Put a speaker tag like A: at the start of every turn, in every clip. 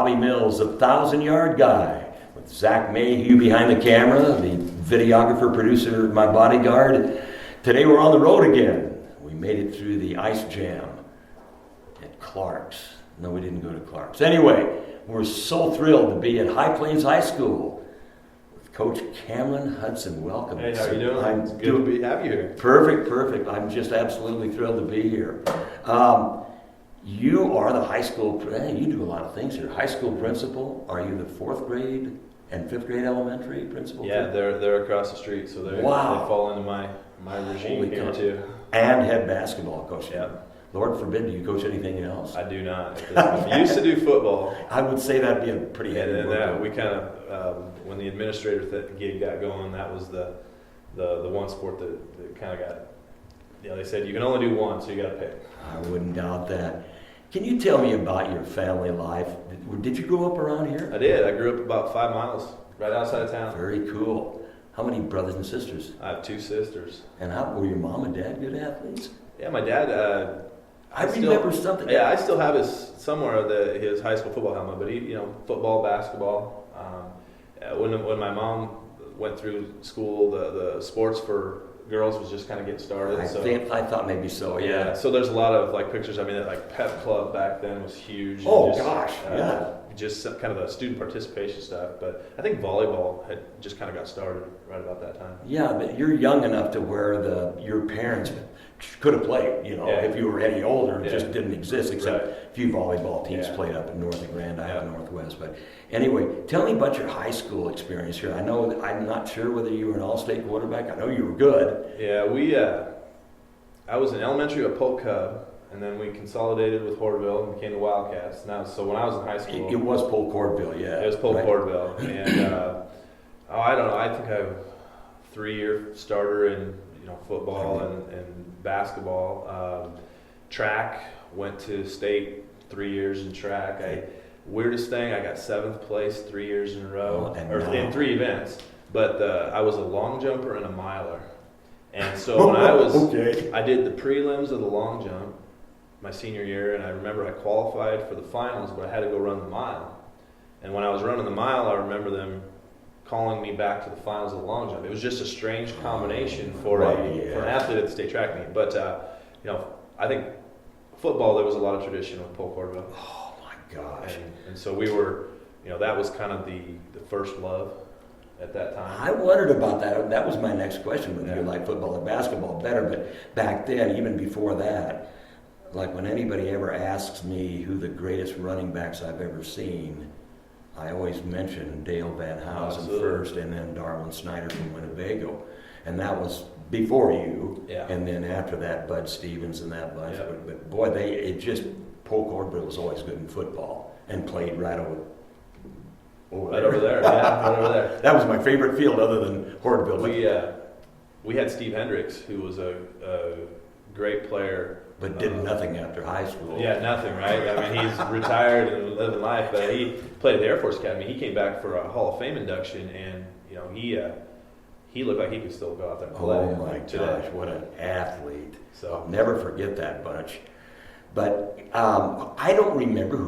A: Bobby Mills, the 1,000-yard guy, with Zach Mayhew behind the camera, the videographer, producer, my bodyguard. Today we're on the road again. We made it through the ice jam at Clark's. No, we didn't go to Clark's. Anyway, we're so thrilled to be at High Plains High School with Coach Cameron Hudson. Welcome.
B: Hey, how are you doing? It's good to have you here.
A: Perfect. I'm just absolutely thrilled to be here. You are the high school, you do a lot of things here. High school principal. Are you the 4th grade and 5th grade elementary principal?
B: Yeah, they're across the street, so they fall into my regime
A: Holy
B: here
A: God.
B: too.
A: And head basketball coach.
B: Yeah.
A: Lord forbid, do you coach anything else?
B: I do not. I used to do football.
A: I would say that'd be a pretty heavy
B: And
A: work.
B: then we kind of, when the administrator gig got going, that was the one sport that kind of got, they said you can only do one, so you got to pick.
A: I wouldn't doubt that. Can you tell me about your family life? Did you grow up around here?
B: I did. I grew up about 5 miles right outside of town.
A: Very cool. How many brothers and sisters?
B: I have 2 sisters.
A: And how were your mom and dad good athletes?
B: Yeah, my dad.
A: I remember something.
B: Yeah, I still have his high school football helmet, but he, football, basketball. When my mom went through school, the sports for girls was just kind of getting started.
A: I thought maybe so. Yeah.
B: So there's a lot of pictures. I mean, pep club back then was huge.
A: Oh gosh, yeah.
B: Just kind of the student participation stuff, but I think volleyball had just kind of got started right about that time.
A: Yeah, but you're young enough to where your parents could have played, if you were any older. It just didn't exist, except a few volleyball teams played up in North and Grand Island, Northwest. But anyway, tell me about your high school experience here. I know I'm not sure whether you were an all-state quarterback. I know you were good.
B: Yeah, I was in elementary at Polk Cub, and then we consolidated with Hortville and became the Wildcats. So when I was in high school,
A: it was Polk Cordville, yeah.
B: It was Polk Cordville, and I don't know. I think I'm a 3-year starter in football and basketball. Track, went to state 3 years in track. Weirdest thing, I got 7th place 3 years in a row, in 3 events. But I was a long jumper and a miler. And so when I did the prelims of the long jump my senior year, and I remember I qualified for the finals, but I had to go run the mile. And when I was running the mile, I remember them calling me back to the finals of the long jump. It was just a strange combination for an athlete at the state track meet. But I think football, there was a lot of tradition with Polk Cordville.
A: Oh my gosh!
B: And so we were, that was kind of the first love at that time.
A: I wondered about that. That was my next question, whether you like football or basketball better. But back then, even before that, like when anybody ever asks me who the greatest running backs I've ever seen, I always mention Dale Van Housen first, and then Darwin Snyder from Winnebago. And that was before you. Yeah. And then after that, Bud Stevens and that bunch. Yeah. But boy, Polk Cordville was always good in football and played right over there. That was my favorite field other than Hortville.
B: We had Steve Hendricks, who was a great player.
A: But did nothing after high school.
B: Yeah, nothing, right? I mean, he's retired and living life, but he played at the Air Force Academy. He came back for a Hall of Fame induction, and he looked like he could still go out there and play.
A: Oh my gosh, what an athlete! So I'll never forget that bunch. But I don't remember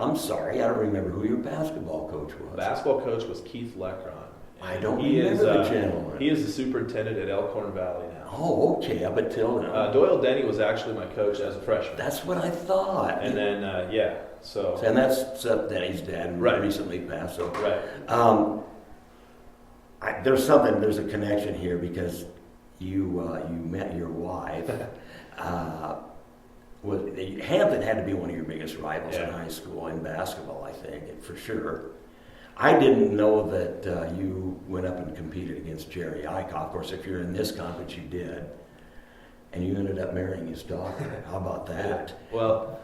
A: I'm sorry, I don't remember who your basketball coach was.
B: Basketball coach was Keith Lecron.
A: I don't remember the gentleman.
B: He is the superintendent at Elkhorn Valley now.
A: Oh, okay. Up until now.
B: Doyle Denny was actually my coach as a freshman.
A: That's what I thought.
B: And then, so.
A: And that's Denny's dad recently passed. So.
B: Right.
A: There's a connection here because you met your wife. Hampton had to be one of your biggest rivals in high school in basketball, I think, for sure. I didn't know that you went up and competed against Jerry Eichhoff. Of course, if you're in this conference, you did. And you ended up marrying his daughter. How about that?
B: Well,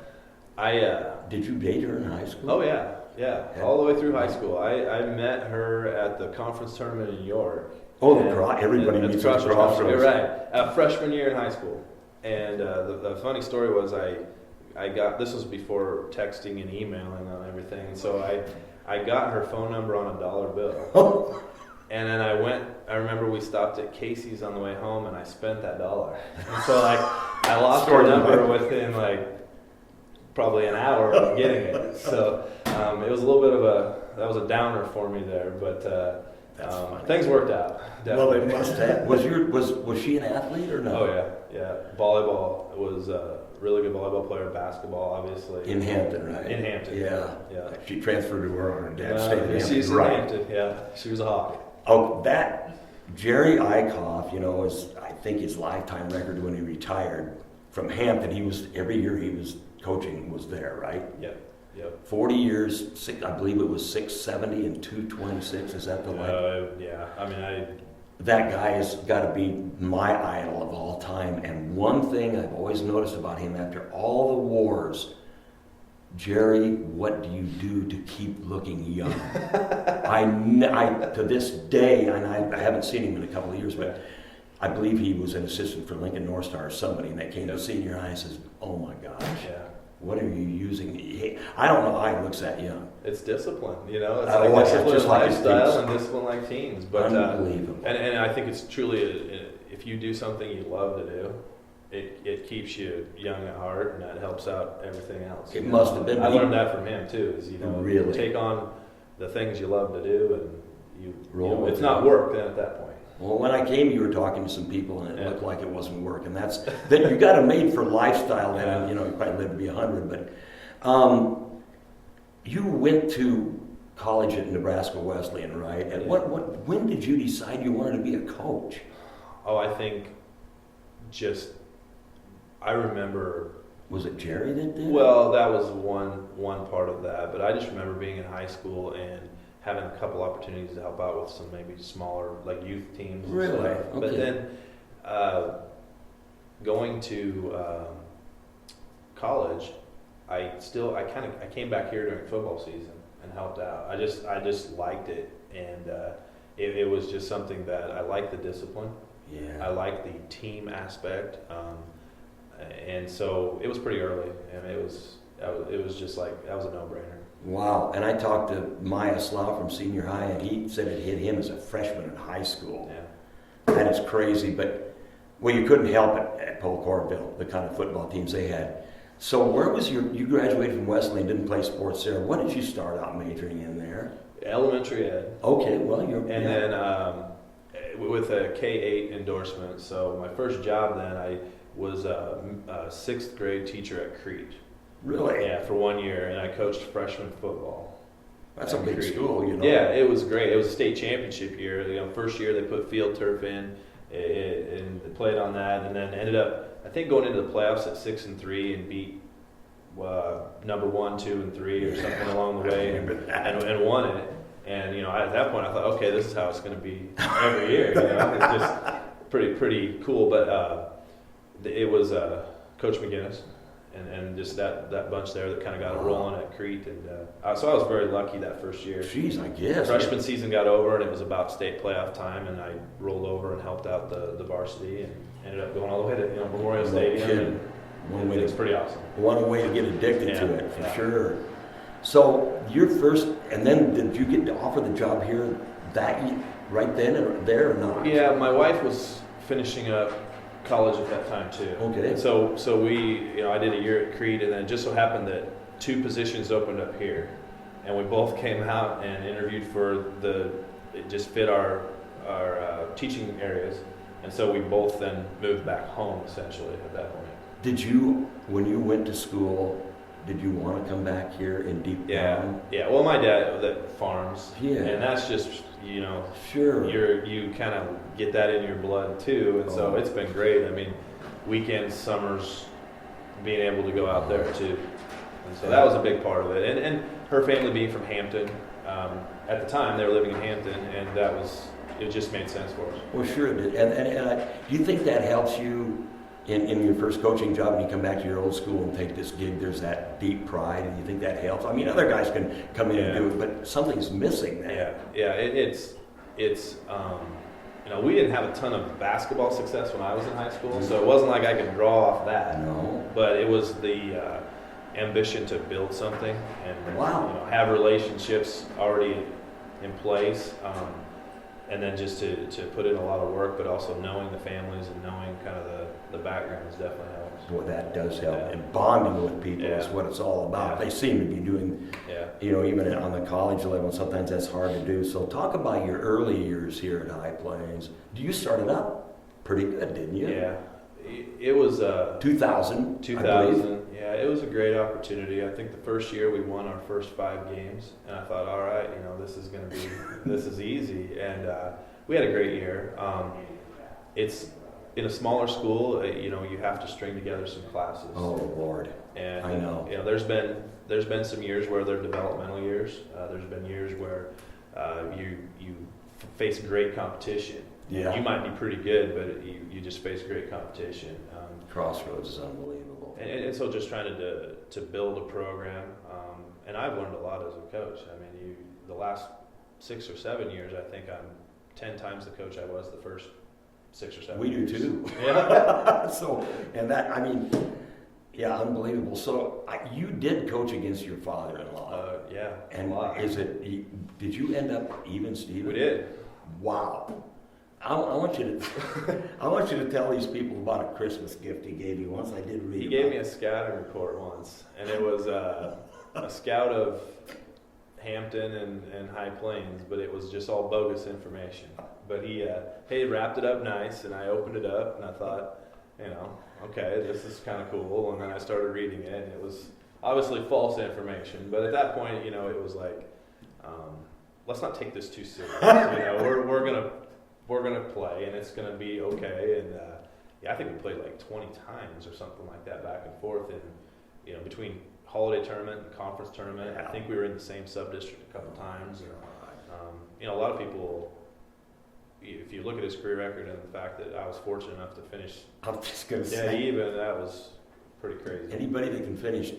A: Did you date her in high school?
B: Oh, yeah. All the way through high school. I met her at the conference tournament in York.
A: Oh, everybody meets at the Crossroads.
B: You're right. Freshman year in high school. And the funny story was this was before texting and emailing and everything. So I got her phone number on a $1 bill. And then I remember we stopped at Casey's on the way home and I spent that $1. And so I lost her number within probably an hour of getting it. So It was a little bit of that was a downer for me there, but things worked out. Definitely.
A: Well, they must have. Was she an athlete or no?
B: Oh yeah. Volleyball was a really good volleyball player. Basketball, obviously.
A: In Hampton, right?
B: In Hampton.
A: Yeah. She transferred to her dad stayed in Hampton.
B: She's in Hampton. Yeah, she was a Hawk.
A: Oh, that Jerry Eichhoff, is I think his lifetime record when he retired from Hampton. He was every year he was coaching was there, right?
B: Yep.
A: 40 years, I believe it was 670 and 226. Is that the line?
B: Yeah. I mean,
A: that guy has got to be my idol of all time. And one thing I've always noticed about him after all the wars, Jerry, what do you do to keep looking young? I to this day, and I haven't seen him in a couple of years, but I believe he was an assistant for Lincoln North Star or somebody, and they came to senior high and says, "Oh my gosh, what are you using?" I don't know how he looks that young.
B: It's discipline, It's like discipline
A: just like
B: lifestyle and discipline like teens. But
A: unbelievable.
B: And I think it's truly, if you do something you love to do, it keeps you young at heart, and that helps out everything else.
A: It must have been.
B: I learned that from him too. Is
A: really
B: take on the things you love to do, and it's not work then at that point.
A: Well, when I came, you were talking to some people, and it looked like it wasn't work. And that's that you got it made for lifestyle. Then you probably lived to be 100. But you went to college at Nebraska Wesleyan, right? And when did you decide you wanted to be a coach?
B: Oh, I think I remember.
A: Was it Jerry that did?
B: Well, that was one part of that. But I just remember being in high school and having a couple opportunities to help out with some maybe smaller youth teams.
A: Really?
B: And stuff.
A: Okay.
B: But then going to college, I came back here during football season and helped out. I just liked it, and it was just something that I liked the discipline.
A: Yeah.
B: I liked the team aspect, and so it was pretty early, and it was just like that was a no-brainer.
A: Wow. And I talked to Maya Slough from senior high, and he said it hit him as a freshman in high school.
B: Yeah.
A: That is crazy, but you couldn't help it at Polk-Orville, the kind of football teams they had. So where was you graduated from Wesleyan, didn't play sports there. What did you start out majoring in there?
B: Elementary ed.
A: Okay, well,
B: then with a K-8 endorsement. So my first job then, I was a sixth grade teacher at Crete.
A: Really?
B: Yeah, for 1 year, and I coached freshman football.
A: That's a big school,
B: Yeah, it was great. It was a state championship year. First year they put field turf in, and they played on that, and then ended up, I think, going into the playoffs at 6-3 and beat number 1, 2, and 3 or something along the way, and won it. And at that point I thought, okay, this is how it's going to be every year. It's just pretty cool. But it was Coach McGinnis. And just that bunch there that kind of got it rolling at Crete, and so I was very lucky that first year.
A: Jeez, I guess.
B: Freshman season got over, and it was about state playoff time, and I rolled over and helped out the varsity, and ended up going all the way to Memorial Stadium, and it was pretty awesome.
A: One way to get addicted to it, for sure. So your first, and then did you get to offer the job here right then or there or not?
B: Yeah, my wife was finishing up college at that time too.
A: Okay.
B: And so we, I did a year at Crete, and then it just so happened that 2 positions opened up here, and we both came out and interviewed for it just fit our teaching areas, and so we both then moved back home essentially at that point.
A: Did you, when you went to school, did you want to come back here in deep down?
B: Yeah. Well, my dad that farms,
A: yeah,
B: and that's just
A: sure.
B: You kind of get that in your blood too, and so it's been great. I mean, weekends, summers, being able to go out there too, and so that was a big part of it. And her family being from Hampton, at the time they were living in Hampton, and it just made sense for us.
A: Well, sure it did. And do you think that helps you in your first coaching job, and you come back to your old school and take this gig? There's that deep pride, and you think that helps? I mean, other guys can come in and do it, but something's missing there.
B: Yeah. It's we didn't have a ton of basketball success when I was in high school, so it wasn't like I could draw off that.
A: No.
B: But it was the ambition to build something and have relationships already in place, and then just to put in a lot of work, but also knowing the families and knowing kind of the the backgrounds definitely helps.
A: Boy, that does help.
B: Yeah.
A: And bonding with people is
B: Yeah.
A: what it's all about.
B: Yeah.
A: They seem to be doing,
B: Yeah.
A: even on the college level, sometimes that's hard to do. So talk about your early years here at High Plains. You started up pretty good, didn't you?
B: Yeah. It was
A: 2000.
B: 2000. Yeah, it was a great opportunity. I think the first year we won our first 5 games, and I thought, all right, this is going to be, this is easy. And we had a great year. It's in a smaller school, you have to string together some classes.
A: Oh Lord,
B: and
A: I know.
B: There's been some years where they're developmental years. There's been years where you face great competition.
A: Yeah.
B: You might be pretty good, but you just face great competition.
A: Crossroads is unbelievable.
B: And so just trying to build a program, and I've learned a lot as a coach. I mean, the last 6 or 7 years, I think I'm 10 times the coach I was the first 6 or 7
A: We
B: years.
A: do too.
B: Yeah.
A: Unbelievable. So you did coach against your father-in-law.
B: Yeah.
A: And
B: a lot.
A: did you end up even, Steven?
B: We did.
A: Wow. I want you to tell these people about a Christmas gift he gave you once. I did read.
B: He gave me a scouting report once, and it was a scout of Hampton and High Plains, but it was just all bogus information. But he wrapped it up nice, and I opened it up, and I thought, okay, this is kind of cool. And then I started reading it, and it was obviously false information. But at that point, it was like, let's not take this too serious. We're gonna play, and it's gonna be okay. And I think we played like 20 times or something like that, back and forth, and between holiday tournament and conference tournament.
A: Yeah.
B: I think we were in the same sub-district a couple times. And, a lot of people, if you look at his career record and the fact that I was fortunate enough to finish,
A: I'm just going to say.
B: even, that was pretty crazy.
A: Anybody that can finish.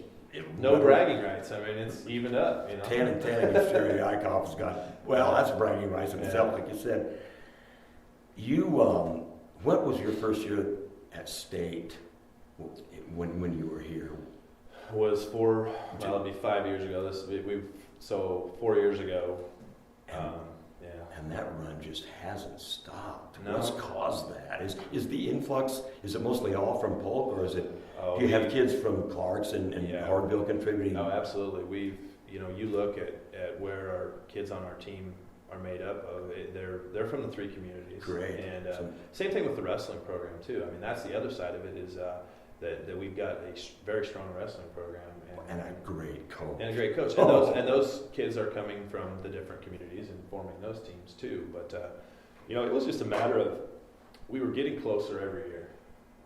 B: No bragging rights. I mean, it's evened up.
A: 10 and 10 against Jerry Eichhoff's got. Well, that's bragging rights in itself, like you said. What was your first year at state when you were here?
B: Was it'll be 5 years ago. So 4 years ago.
A: And that run just hasn't stopped.
B: No.
A: What's caused that? Is the influx, is it mostly all from Polk, or is it,
B: Oh,
A: do you have kids from Clark's and
B: Yeah.
A: Hardville contributing?
B: Oh, absolutely. We've, you look at where our kids on our team are made up of. They're from the 3 communities.
A: Great.
B: And same thing with the wrestling program too. I mean, that's the other side of it, is that we've got a very strong wrestling program
A: And a great coach.
B: and a great coach. And those kids are coming from the different communities and forming those teams too. But it was just a matter of, we were getting closer every year,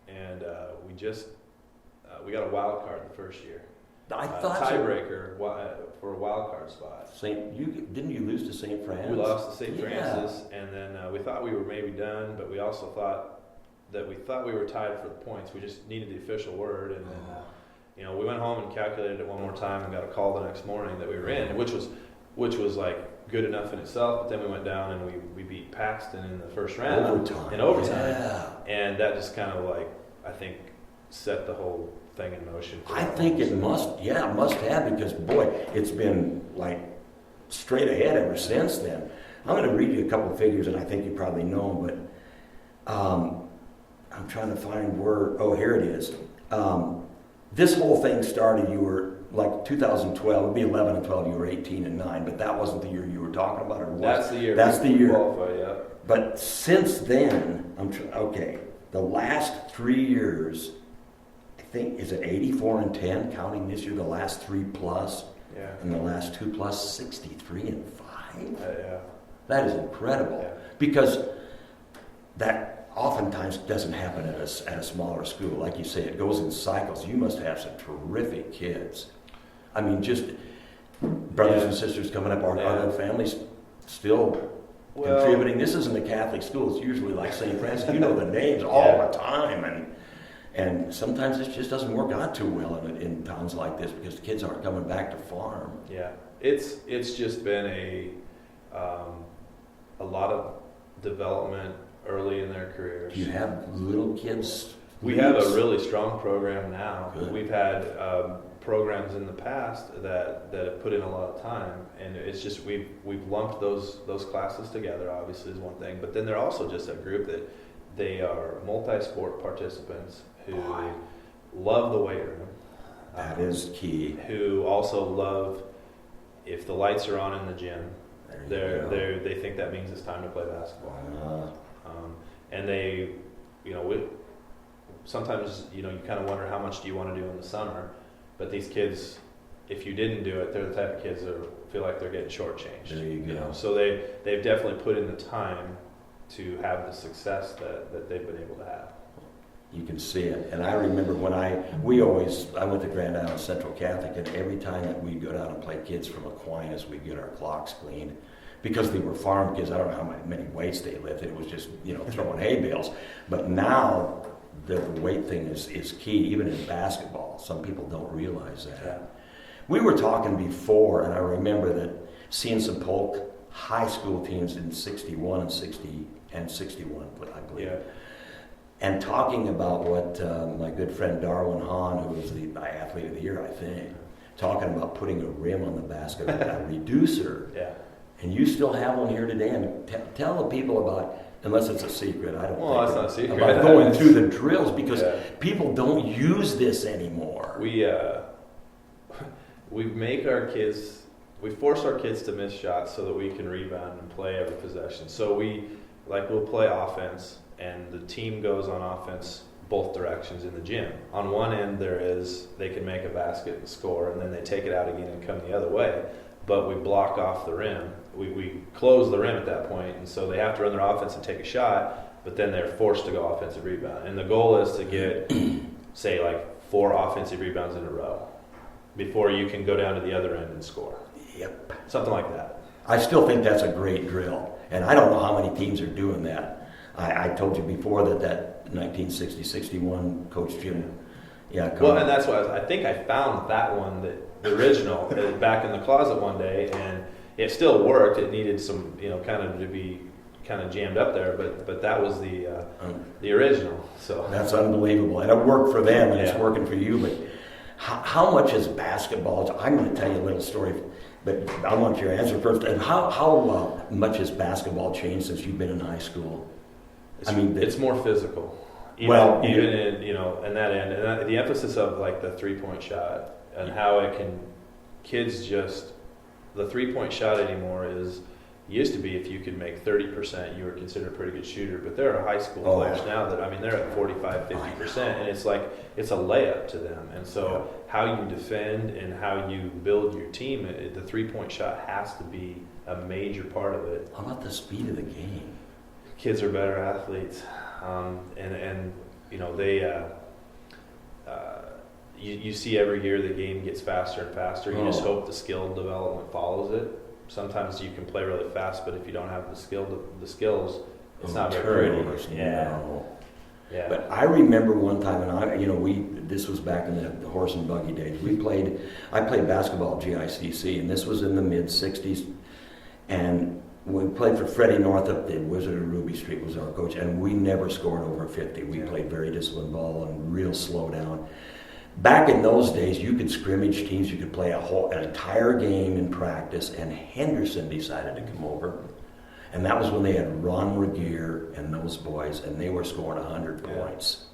B: and we got a wild card the first year.
A: I thought
B: tiebreaker for a wild card spot.
A: Didn't you lose to St. Francis?
B: We lost to St.
A: Yeah.
B: Francis, and then we thought we were maybe done, but we also thought we were tied for the points. We just needed the official word, and then we went home and calculated it one more time and got a call the next morning that we were in, which was like good enough in itself. But then we went down and we beat Paxton in the first round in overtime, and that just kind of I think set the whole thing in motion.
A: I think it must have, because boy, it's been straight ahead ever since then. I'm going to read you a couple of figures, and I think you probably know them, but I'm trying to find where. Oh, here it is. This whole thing started. You were 2012. It'd be 11 and 12. You were 18 and 9, but that wasn't the year you were talking about, or was?
B: That's the year.
A: That's the year.
B: Qualified, yeah.
A: But since then, the last 3 years. I think, is it 84 and 10, counting this year, the last 3 plus, and the last 2 plus, 63 and 5?
B: Yeah.
A: That is incredible, because that oftentimes doesn't happen at a smaller school. Like you say, it goes in cycles. You must have some terrific kids. I mean, just brothers and sisters coming up. Are their families still contributing? This isn't a Catholic school. It's usually like St. Francis. You know the names all the time, and sometimes it just doesn't work out too well in towns like this, because the kids aren't coming back to farm.
B: Yeah, it's just been a lot of development early in their careers.
A: Do you have little kids?
B: We have a really strong program now.
A: Good.
B: We've had programs in the past that have put in a lot of time, and it's just we've lumped those classes together. Obviously, is one thing, but then they're also just a group that They are multi-sport participants who
A: Boy.
B: love the weight room.
A: That is key.
B: Who also love, if the lights are on in the gym,
A: There you go.
B: they think that means it's time to play basketball.
A: Uh,
B: And they, sometimes, you kind of wonder how much do you want to do in the summer. But these kids, if you didn't do it, they're the type of kids that feel like they're getting shortchanged.
A: There you go.
B: So they've definitely put in the time to have the success that they've been able to have.
A: You can see it. And I remember when I went to Grand Island Central Catholic, and every time that we'd go down and play kids from Aquinas, we'd get our clocks cleaned. Because they were farm kids, I don't know how many weights they lifted. It was just, throwing hay bales. But now, the weight thing is key, even in basketball. Some people don't realize that.
B: Yeah.
A: We were talking before, and I remember that seeing some Polk high school teams in 61 and 61, I believe.
B: Yeah.
A: And talking about what my good friend Darwin Hahn, who was the athlete of the year, I think, talking about putting a rim on the basket, a reducer.
B: Yeah.
A: And you still have one here today. And tell the people about, unless it's a secret, I don't
B: Well,
A: think.
B: that's not a secret.
A: About going through the drills, because
B: Yeah.
A: people don't use this anymore.
B: We make our kids, we force our kids to miss shots so that we can rebound and play every possession. So we'll play offense, and the team goes on offense both directions in the gym. On one end, they can make a basket and score, and then they take it out again and come the other way. But we block off the rim. We close the rim at that point, and so they have to run their offense and take a shot, but then they're forced to go offensive rebound. And the goal is to get, say, like 4 offensive rebounds in a row before you can go down to the other end and score.
A: Yep.
B: Something like that.
A: I still think that's a great drill. And I don't know how many teams are doing that. I told you before that 1960-61 Coach Jim. Yeah.
B: Well, and that's why I think I found that one, the original, back in the closet one day, and it still worked. It needed some, kind of to be kind of jammed up there, but that was the original. So
A: that's unbelievable, and it worked for them, and it's
B: Yeah.
A: working for you. But how much is basketball? I'm going to tell you a little story, but I want your answer first. And how much has basketball changed since you've been in high school?
B: it's more physical. Even in in that end, and the emphasis of like the 3-point shot and how it can, kids just, the 3-point shot anymore used to be if you could make 30%, you were considered a pretty good shooter. But there are high school players now that, they're at 45, 50%, and it's like, it's a layup to them. And so how you defend and how you build your team, the 3-point shot has to be a major part of it.
A: How about the speed of the game?
B: Kids are better athletes, you see every year the game gets faster and faster. You just hope the skill development follows it. Sometimes you can play really fast, but if you don't have the skills, it's not very pretty.
A: No.
B: Yeah.
A: But I remember one time, and this was back in the horse and buggy days. I played basketball at GICC, and this was in the mid '60s, and we played for Freddie Northup, the Wizard of Ruby Street was our coach, and we never scored over 50. We played very disciplined ball and real slow down. Back in those days, you could scrimmage teams, you could play an entire game in practice, and Henderson decided to come over. And that was when they had Ron Regier and those boys, and they were scoring 100 points.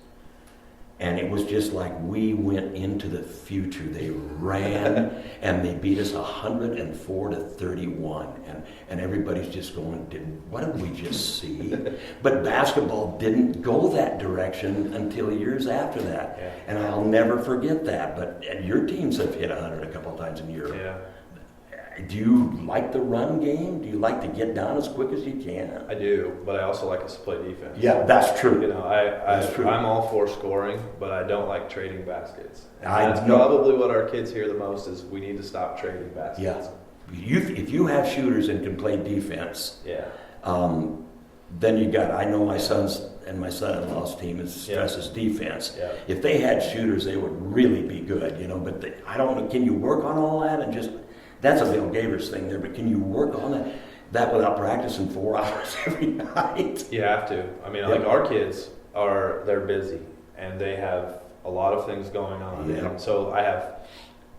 A: And it was just like we went into the future. They ran, and they beat us 104-31. And everybody's just going, what did we just see? But basketball didn't go that direction until years after that.
B: Yeah.
A: And I'll never forget that. But your teams have hit 100 a couple of times in Europe.
B: Yeah.
A: Do you like the run game? Do you like to get down as quick as you can?
B: I do, but I also like us to play defense.
A: Yeah, that's true.
B: That's true. I'm all for scoring, but I don't like trading baskets. And that's probably what our kids hear the most is we need to stop trading baskets.
A: Yeah. If you have shooters and can play defense, then you got. I know my sons and my son-in-law's team stresses defense. Yeah. If they had shooters, they would really be good, But I don't know. Can you work on all that and just? That's a Bill Gavers thing there, but can you work on that without practicing 4 hours every night?
B: You have to. Like our kids they're busy and they have a lot of things going on.
A: Yeah.
B: And so I have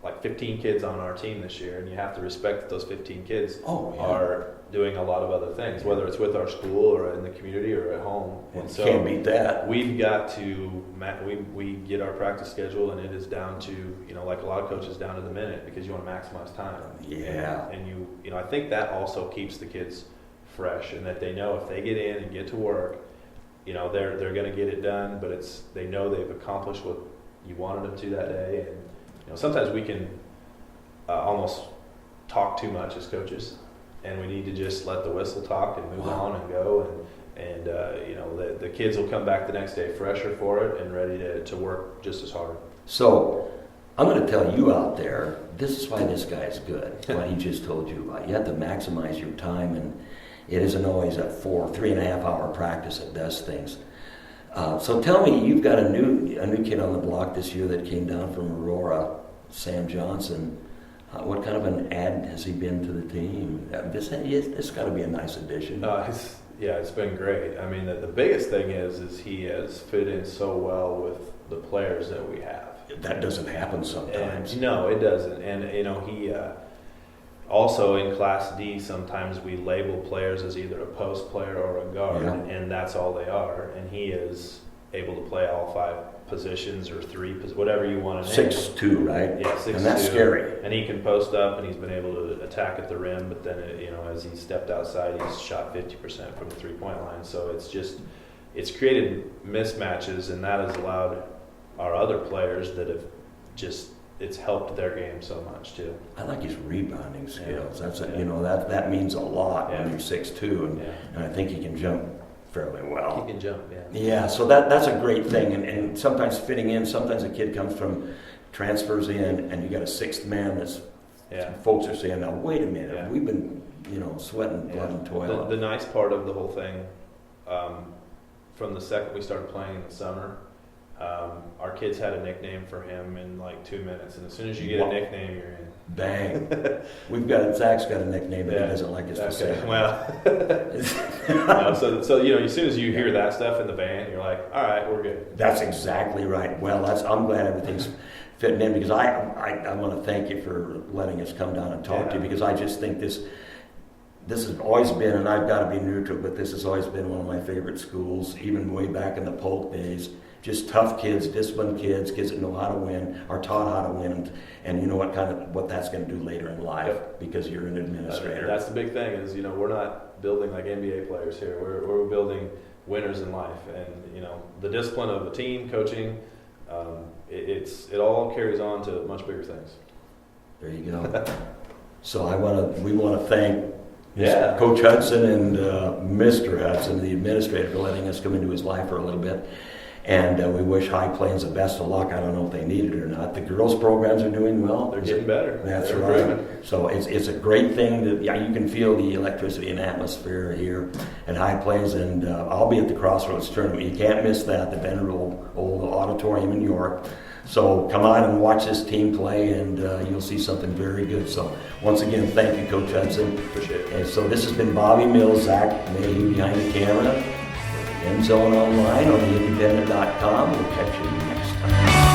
B: like 15 kids on our team this year, and you have to respect that those 15 kids are doing a lot of other things, whether it's with our school or in the community or at home. And so
A: Can't beat that.
B: we've got to we get our practice schedule, and it is down to, like a lot of coaches, down to the minute, because you want to maximize time.
A: Yeah.
B: And you know I think that also keeps the kids fresh, and that they know if they get in and get to work, they're going to get it done, but they know they've accomplished what you wanted them to that day. And sometimes we can almost talk too much as coaches, and we need to just let the whistle talk and move on and go, and the kids will come back the next day fresher for it and ready to work just as hard.
A: So I'm going to tell you out there, this is why this guy is good, what he just told you about. You have to maximize your time, and it isn't always a 3.5 hour practice that does things. So tell me, you've got a new kid on the block this year that came down from Aurora, Sam Johnson. What kind of an add has he been to the team? This got to be a nice addition.
B: It's been great. I mean, the biggest thing is he has fit in so well with the players that we have.
A: That doesn't happen sometimes.
B: No, it doesn't. And he also in Class D, sometimes we label players as either a post player or a guard, and that's all they are. And he is able to play all 5 positions or 3, whatever you want to name.
A: 6'2", right?
B: Yeah, 6'2".
A: And that's scary.
B: And he can post up, and he's been able to attack at the rim. But then, as he stepped outside, he's shot 50% from the 3-point line. So it's created mismatches, and that has allowed our other players that have it's helped their game so much too.
A: I like his rebounding skills. That's that means a lot when you're 6'2", and I think he can jump fairly well.
B: He can jump,
A: Yeah, so that's a great thing, and sometimes fitting in. Sometimes a kid comes from transfers in, and you got a 6th man that's. Folks are saying, now wait a minute, we've been sweating blood and toil.
B: The nice part of the whole thing, from the second we started playing in the summer, our kids had a nickname for him in like 2 minutes, and as soon as you get a nickname, you're in.
A: Bang! Zach's got a nickname that he doesn't like us to say.
B: Well, so as soon as you hear that stuff in the band, you're like, all right, we're good.
A: That's exactly right. Well, I'm glad everything's fitting in, because I want to thank you for letting us come down and talk to you, because I just think this has always been, and I've got to be neutral, but this has always been one of my favorite schools, even way back in the Polk days. Just tough kids, disciplined kids that know how to win, are taught how to win, and you know what that's going to do later in life, because you're an administrator.
B: That's the big thing is, we're not building like NBA players here. We're building winners in life, and the discipline of a team, coaching, it all carries on to much bigger things.
A: There you go. So we want to thank Coach Hudson and Mr. Hudson, the administrator, for letting us come into his life for a little bit. And we wish High Plains the best of luck. I don't know if they need it or not. The girls' programs are doing well.
B: They're getting better.
A: That's right. So it's a great thing that you can feel the electricity and atmosphere here at High Plains. And I'll be at the Crossroads tournament. You can't miss that, the Venerable Old Auditorium in York. So come on and watch this team play, and you'll see something very good. So once again, thank you, Coach Hudson.
B: Appreciate it.
A: And so this has been Bobby Mills, Zach Mayhew behind the camera. Endzone Online on theindependent.com. We'll catch you next time.